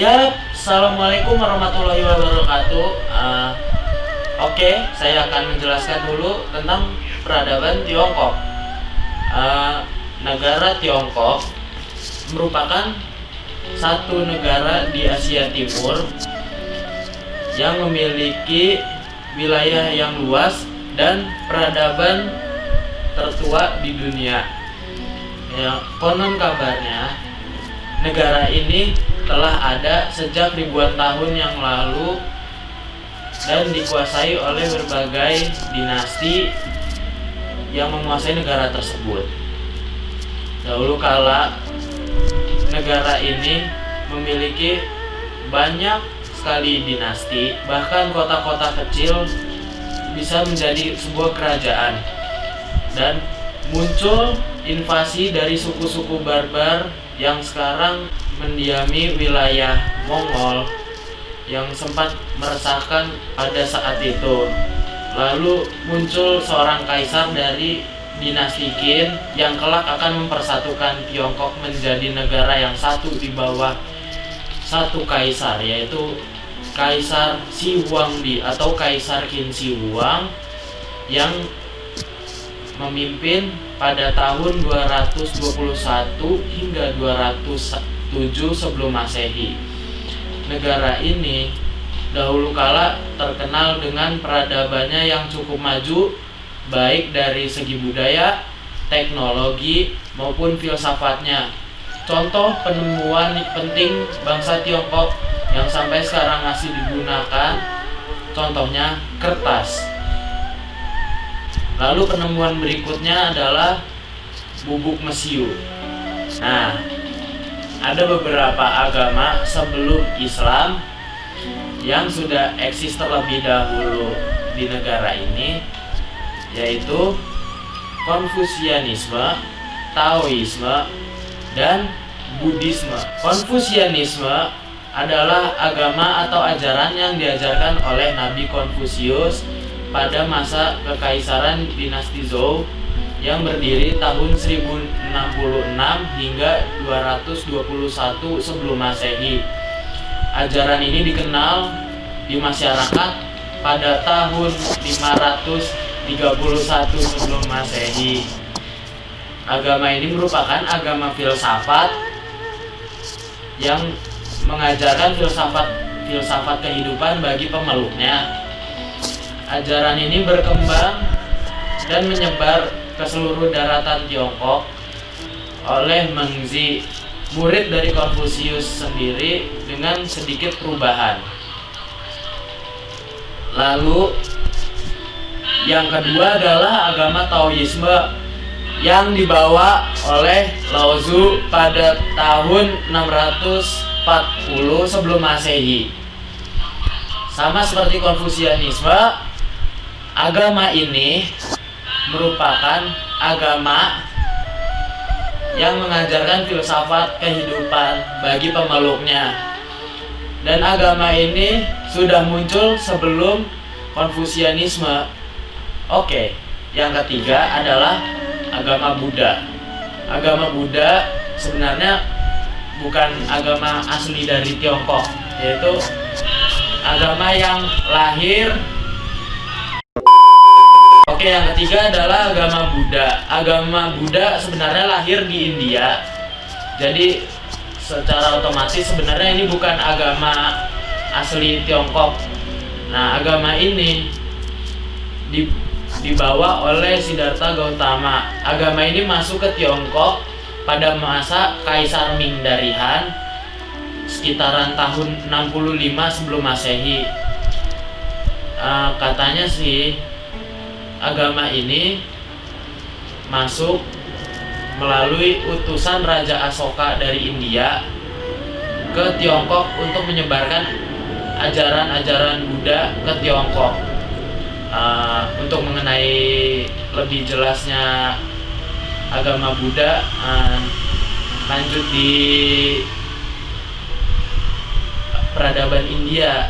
Ya, assalamualaikum warahmatullahi wabarakatuh. Oke, saya akan menjelaskan dulu tentang peradaban Tiongkok. Negara Tiongkok merupakan satu negara di Asia Timur yang memiliki wilayah yang luas dan peradaban tertua di dunia. Ya, konon kabarnya negara ini telah ada sejak ribuan tahun yang lalu dan dikuasai oleh berbagai dinasti yang menguasai negara tersebut. Dahulu kala negara ini memiliki banyak sekali dinasti, bahkan kota-kota kecil bisa menjadi sebuah kerajaan, dan muncul invasi dari suku-suku barbar yang sekarang mendiami wilayah Mongol yang sempat meresahkan pada saat itu. Lalu muncul seorang kaisar dari dinasti Qin yang kelak akan mempersatukan Tiongkok menjadi negara yang satu di bawah satu kaisar, yaitu Kaisar Shi Huangdi atau Kaisar Qin Shi Huang, yang memimpin pada tahun 221 hingga 207 sebelum Masehi. Negara ini dahulu kala terkenal dengan peradabannya yang cukup maju, baik dari segi budaya, teknologi, maupun filsafatnya. Contoh penemuan penting bangsa Tiongkok yang sampai sekarang masih digunakan, contohnya kertas. Lalu penemuan berikutnya adalah bubuk mesiu. Nah, ada beberapa agama sebelum Islam yang sudah eksis terlebih dahulu di negara ini, yaitu Konfusianisme, Taoisme, dan Buddhisme. Konfusianisme adalah agama atau ajaran yang diajarkan oleh Nabi Konfusius pada masa kekaisaran dinasti Zhou yang berdiri tahun 1066 hingga 221 sebelum Masehi. Ajaran ini dikenal di masyarakat pada tahun 531 sebelum Masehi. Agama ini merupakan agama filsafat yang mengajarkan filsafat kehidupan bagi pemeluknya. Ajaran ini berkembang dan menyebar ke seluruh daratan Tiongkok oleh Mengzi, murid dari Konfusius sendiri, dengan sedikit perubahan. Lalu yang kedua adalah agama Taoisme yang dibawa oleh Lao Tzu pada tahun 640 sebelum Masehi. Sama seperti Konfusianisme, agama ini merupakan agama yang mengajarkan filsafat kehidupan bagi pemeluknya. Dan agama ini sudah muncul sebelum Konfusianisme. Oke, yang ketiga adalah agama Buddha. Agama Buddha sebenarnya bukan agama asli dari Tiongkok, yaitu agama yang lahir. Oke, yang ketiga adalah agama Buddha. Agama Buddha sebenarnya lahir di India. Jadi secara otomatis sebenarnya ini bukan agama asli Tiongkok. Nah, agama ini dibawa oleh Siddhartha Gautama. Agama ini masuk ke Tiongkok pada masa Kaisar Ming dari Han sekitaran tahun 65 sebelum Masehi. Katanya sih agama ini masuk melalui utusan Raja Asoka dari India ke Tiongkok untuk menyebarkan ajaran-ajaran Buddha ke Tiongkok. Untuk mengenai lebih jelasnya agama Buddha, lanjut di peradaban India.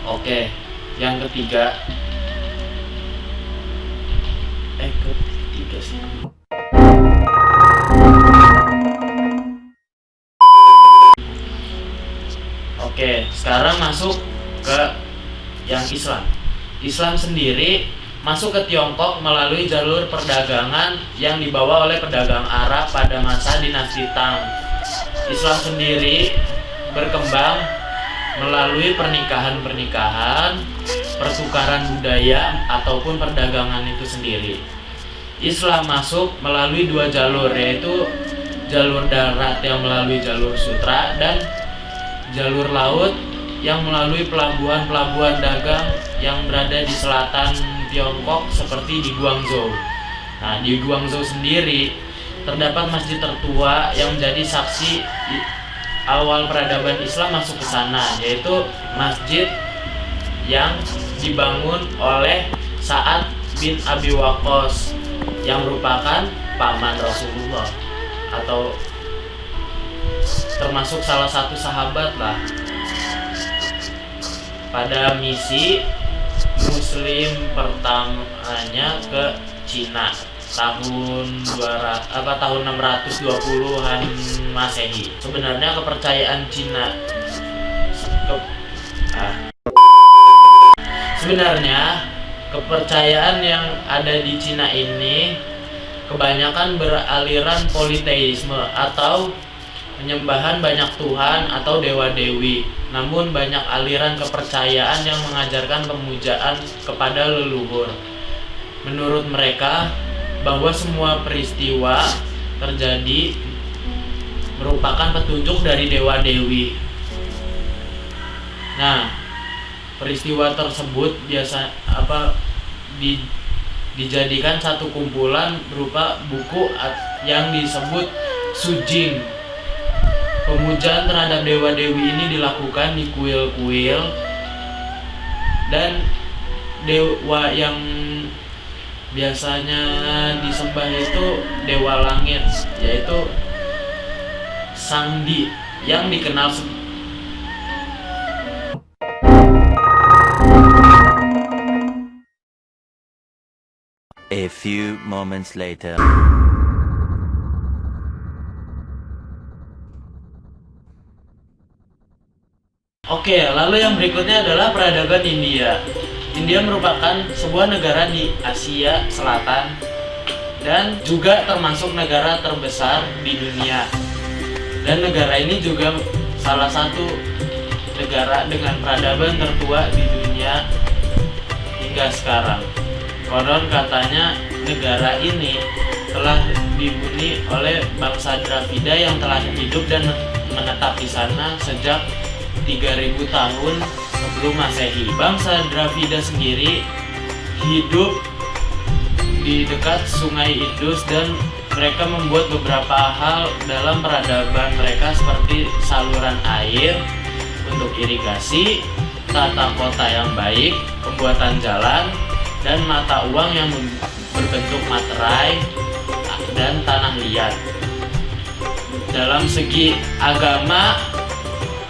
Oke, yang ketiga sih. Oke, sekarang masuk ke yang Islam. Islam sendiri masuk ke Tiongkok melalui jalur perdagangan yang dibawa oleh pedagang Arab pada masa dinasti Tang. Islam sendiri berkembang melalui pernikahan-pernikahan, pertukaran budaya ataupun perdagangan itu sendiri. Islam masuk melalui dua jalur, yaitu jalur darat yang melalui jalur sutra dan jalur laut yang melalui pelabuhan-pelabuhan dagang yang berada di selatan Tiongkok seperti di Guangzhou. Nah, di Guangzhou sendiri terdapat masjid tertua yang menjadi saksi awal peradaban Islam masuk ke sana, yaitu masjid yang dibangun oleh Sa'ad bin Abi Waqqas yang merupakan paman Rasulullah atau termasuk salah satu sahabat lah. Pada misi Muslim pertamanya ke Cina tahun 620-an Masehi. Sebenarnya kepercayaan Cina sebenarnya kepercayaan yang ada di Cina ini kebanyakan beraliran politeisme atau penyembahan banyak Tuhan atau dewa-dewi. Namun banyak aliran kepercayaan yang mengajarkan pemujaan kepada leluhur. Menurut mereka bahwa semua peristiwa terjadi merupakan petunjuk dari dewa-dewi. Nah, peristiwa tersebut dijadikan satu kumpulan berupa buku yang disebut Sujing. Pemujaan terhadap dewa-dewi ini dilakukan di kuil-kuil, dan dewa yang biasanya disembah itu dewa langit, yaitu Sangdi yang dikenal A few moments later. Oke, lalu yang berikutnya adalah peradaban India. India merupakan sebuah negara di Asia Selatan dan juga termasuk negara terbesar di dunia. Dan negara ini juga salah satu negara dengan peradaban tertua di dunia hingga sekarang. Konon katanya negara ini telah dihuni oleh bangsa Dravida yang telah hidup dan menetap di sana sejak 3000 tahun sebelum Masehi. Bangsa Dravida sendiri hidup di dekat Sungai Indus dan mereka membuat beberapa hal dalam peradaban mereka seperti saluran air untuk irigasi, tata kota yang baik, pembuatan jalan, dan mata uang yang berbentuk materai dan tanah liat. Dalam segi agama,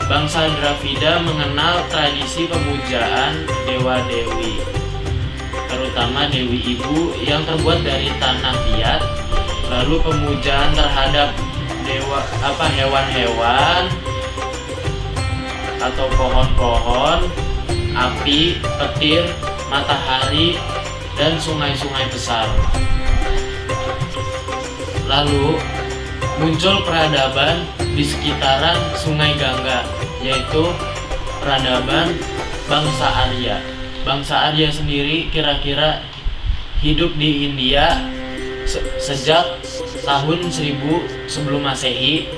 bangsa Dravida mengenal tradisi pemujaan dewa-dewi, terutama Dewi Ibu yang terbuat dari tanah liat, lalu pemujaan terhadap hewan-hewan atau pohon-pohon, api, petir, matahari, dan sungai-sungai besar. Lalu muncul peradaban di sekitaran Sungai Gangga, yaitu peradaban bangsa Arya. Bangsa Arya sendiri kira-kira hidup di India sejak tahun 1000 sebelum Masehi,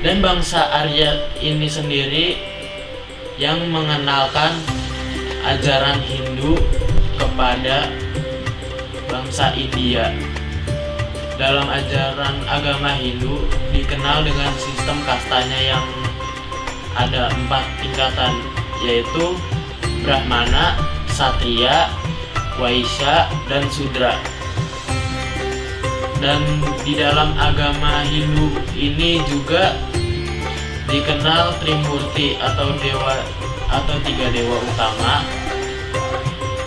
dan bangsa Arya ini sendiri yang mengenalkan ajaran Hindu kepada bangsa India. Dalam ajaran agama Hindu dikenal dengan sistem kastanya yang ada 4 tingkatan, yaitu Brahmana, Satriya, Waisya, dan Sudra. Dan di dalam agama Hindu ini juga dikenal Trimurti atau dewa atau 3 dewa utama,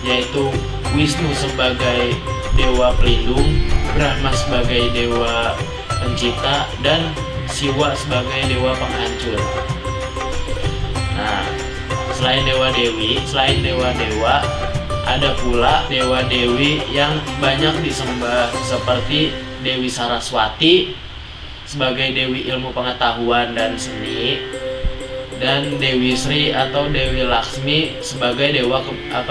yaitu Wisnu sebagai dewa pelindung, Brahma sebagai dewa pencipta, dan Siwa sebagai dewa penghancur. Nah, selain dewa-dewa, ada pula dewa-dewi yang banyak disembah seperti Dewi Saraswati sebagai dewi ilmu pengetahuan dan seni, dan Dewi Sri atau Dewi Laksmi sebagai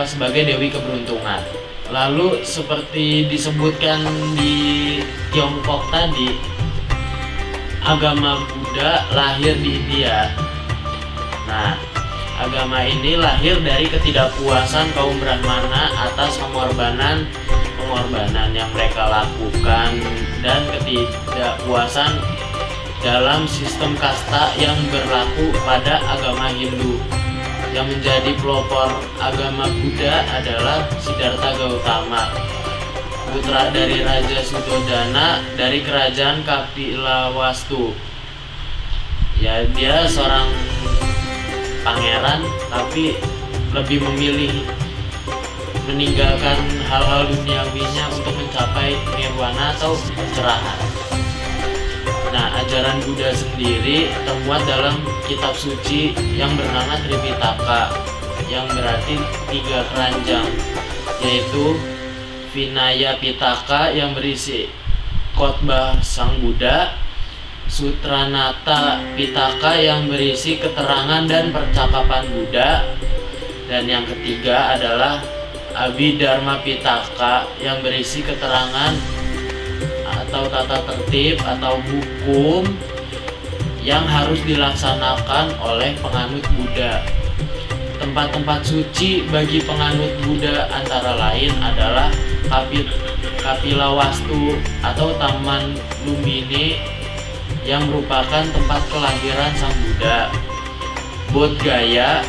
sebagai dewi keberuntungan. Lalu seperti disebutkan di Tiongkok tadi, agama Buddha lahir di India. Nah, agama ini lahir dari ketidakpuasan kaum Brahmana atas pengorbanan yang mereka lakukan dan ketidakpuasan dalam sistem kasta yang berlaku pada agama Hindu. Yang menjadi pelopor agama Buddha adalah Siddhartha Gautama, putra dari Raja Suddhodana dari kerajaan Kapilawastu. Ya, dia seorang pangeran tapi lebih memilih meninggalkan hal-hal duniawinya untuk mencapai nirwana atau pencerahan. Nah, ajaran Buddha sendiri termuat dalam kitab suci yang bernama Tripitaka, yang berarti 3 keranjang, yaitu Vinaya Pitaka yang berisi khotbah Sang Buddha, Sutranata Pitaka yang berisi keterangan dan percakapan Buddha, dan yang ketiga adalah Abhidharma Pitaka yang berisi keterangan atau tata tertib atau hukum yang harus dilaksanakan oleh penganut Buddha. Tempat-tempat suci bagi penganut Buddha antara lain adalah Kapilawastu atau Taman Lumbini yang merupakan tempat kelahiran Sang Buddha, Bodh Gaya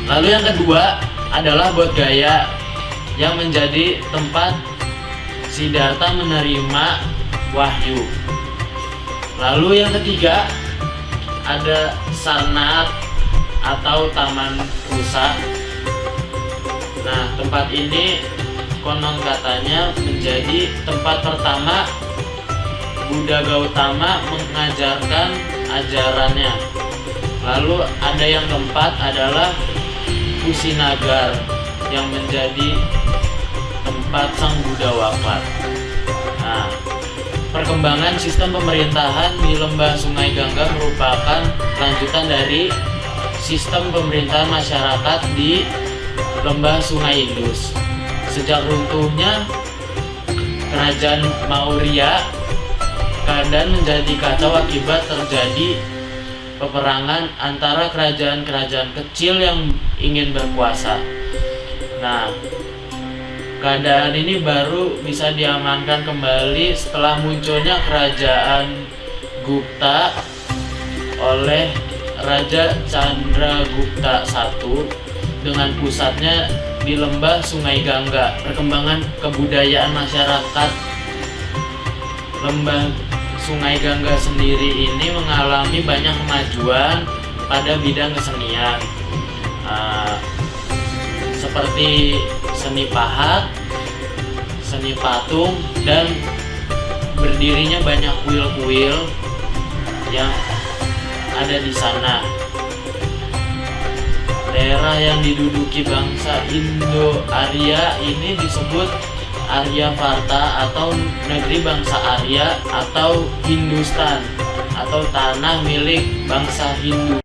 lalu yang kedua adalah Bodh Gaya yang menjadi tempat Siddhartha menerima wahyu. Lalu yang ketiga ada Sarnath atau Taman Rusa. Nah, tempat ini konon katanya menjadi tempat pertama Buddha Gautama mengajarkan ajarannya. Lalu ada yang keempat adalah Kusinagar yang menjadi tempat Sang Buddha wafat. Nah, perkembangan sistem pemerintahan di lembah Sungai Gangga merupakan lanjutan dari sistem pemerintahan masyarakat di lembah Sungai Indus. Sejak runtuhnya kerajaan Maurya, keadaan menjadi kacau akibat terjadi peperangan antara kerajaan-kerajaan kecil yang ingin berkuasa. Nah, keadaan ini baru bisa diamankan kembali setelah munculnya kerajaan Gupta oleh Raja Chandragupta I dengan pusatnya di lembah Sungai Gangga. Perkembangan kebudayaan masyarakat lembah Sungai Gangga sendiri ini mengalami banyak kemajuan pada bidang kesenian, seperti seni pahat, seni patung, dan berdirinya banyak kuil-kuil yang ada di sana. Daerah yang diduduki bangsa Indo-Arya ini disebut Aryavarta atau negeri bangsa Arya atau Hindustan atau tanah milik bangsa Hindu.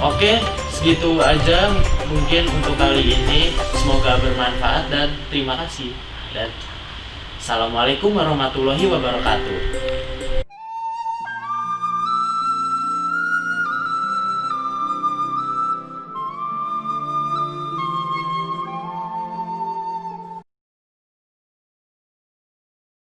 Oke, segitu aja mungkin untuk kali ini. Semoga bermanfaat dan terima kasih. Dan assalamualaikum warahmatullahi wabarakatuh.